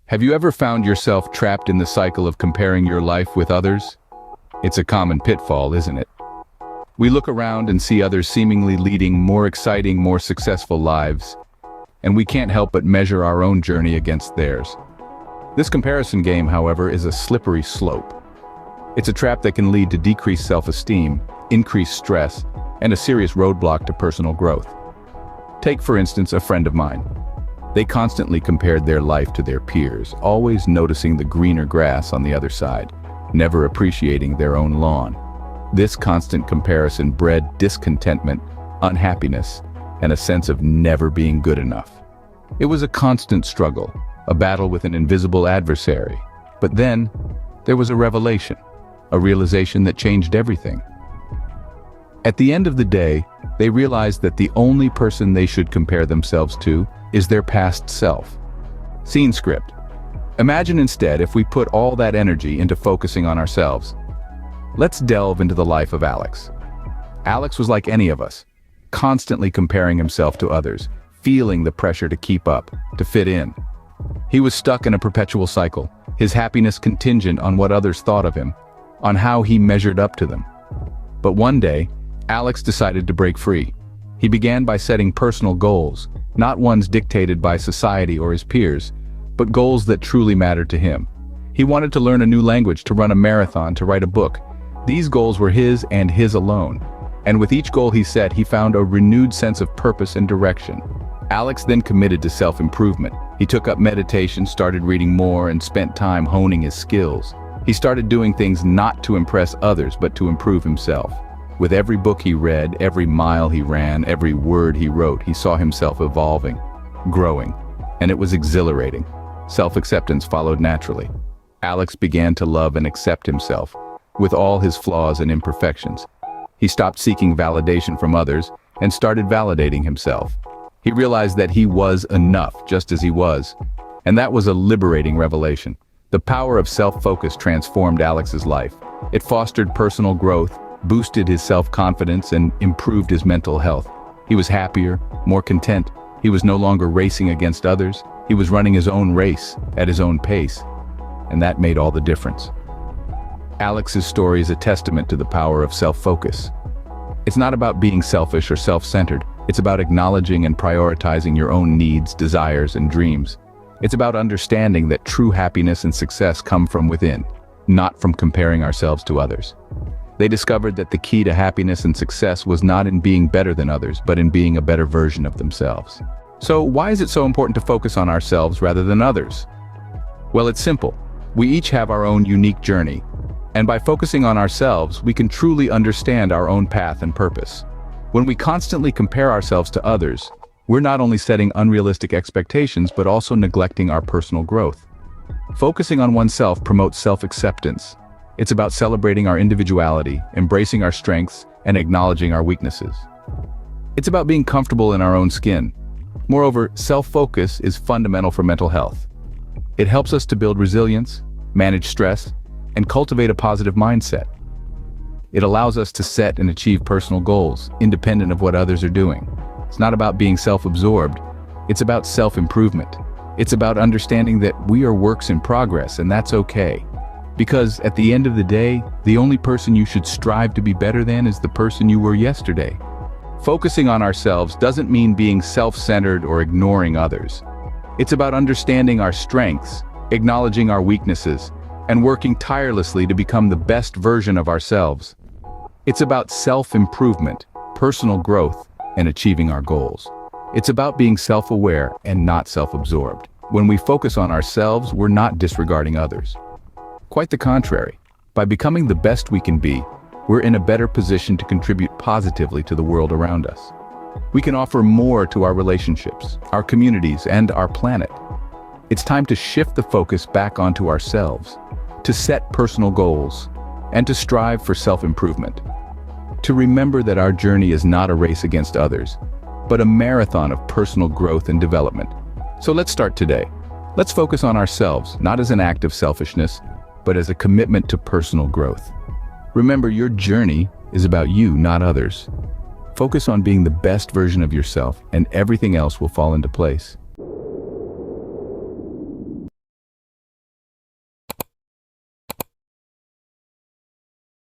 Have you ever found yourself trapped in the cycle of comparing your life with others? It's a common pitfall, isn't it? We look around and see others seemingly leading more exciting, more successful lives, and we can't help but measure our own journey against theirs. This comparison game, however, is a slippery slope. It's a trap that can lead to decreased self-esteem, increased stress, and a serious roadblock to personal growth. Take, for instance, a friend of mine. They constantly compared their life to their peers, always noticing the greener grass on the other side, never appreciating their own lawn. This constant comparison bred discontentment, unhappiness, and a sense of never being good enough. It was a constant struggle, a battle with an invisible adversary. But then, there was a revelation, a realization that changed everything. At the end of the day, they realized that the only person they should compare themselves to is their past self. Scene script. Imagine instead if we put all that energy into focusing on ourselves. Let's delve into the life of Alex. Alex was like any of us, constantly comparing himself to others, feeling the pressure to keep up, to fit in. He was stuck in a perpetual cycle, his happiness contingent on what others thought of him, on how he measured up to them. But one day, Alex decided to break free. He began by setting personal goals, not ones dictated by society or his peers, but goals that truly mattered to him. He wanted to learn a new language, to run a marathon, to write a book. These goals were his and his alone. And with each goal he set, he found a renewed sense of purpose and direction. Alex then committed to self-improvement. He took up meditation, started reading more, and spent time honing his skills. He started doing things not to impress others, but to improve himself. With every book he read, every mile he ran, every word he wrote, he saw himself evolving, growing, and it was exhilarating. Self-acceptance followed naturally. Alex began to love and accept himself, with all his flaws and imperfections. He stopped seeking validation from others and started validating himself. He realized that he was enough just as he was, and that was a liberating revelation. The power of self-focus transformed Alex's life. It fostered personal growth, boosted his self-confidence, and improved his mental health. He was happier, more content. He was no longer racing against others. He was running his own race at his own pace, and that made all the difference. Alex's story is a testament to the power of self-focus. It's not about being selfish or self-centered. It's about acknowledging and prioritizing your own needs, desires, and dreams. It's about understanding that true happiness and success come from within, not from comparing ourselves to others. They discovered that the key to happiness and success was not in being better than others, but in being a better version of themselves. So why is it so important to focus on ourselves rather than others? Well, it's simple. We each have our own unique journey, and by focusing on ourselves, we can truly understand our own path and purpose. When we constantly compare ourselves to others, we're not only setting unrealistic expectations, but also neglecting our personal growth. Focusing on oneself promotes self-acceptance. It's about celebrating our individuality, embracing our strengths, and acknowledging our weaknesses. It's about being comfortable in our own skin. Moreover, self-focus is fundamental for mental health. It helps us to build resilience, manage stress, and cultivate a positive mindset. It allows us to set and achieve personal goals, independent of what others are doing. It's not about being self-absorbed. It's about self-improvement. It's about understanding that we are works in progress, and that's okay. Because at the end of the day, the only person you should strive to be better than is the person you were yesterday. Focusing on ourselves doesn't mean being self-centered or ignoring others. It's about understanding our strengths, acknowledging our weaknesses, and working tirelessly to become the best version of ourselves. It's about self-improvement, personal growth, and achieving our goals. It's about being self-aware and not self-absorbed. When we focus on ourselves, we're not disregarding others. Quite the contrary. By becoming the best we can be, we're in a better position to contribute positively to the world around us. We can offer more to our relationships, our communities, and our planet. It's time to shift the focus back onto ourselves, to set personal goals, and to strive for self-improvement. To remember that our journey is not a race against others, but a marathon of personal growth and development. So let's start today. Let's focus on ourselves, not as an act of selfishness, but as a commitment to personal growth. Remember, your journey is about you, not others. Focus on being the best version of yourself, and everything else will fall into place.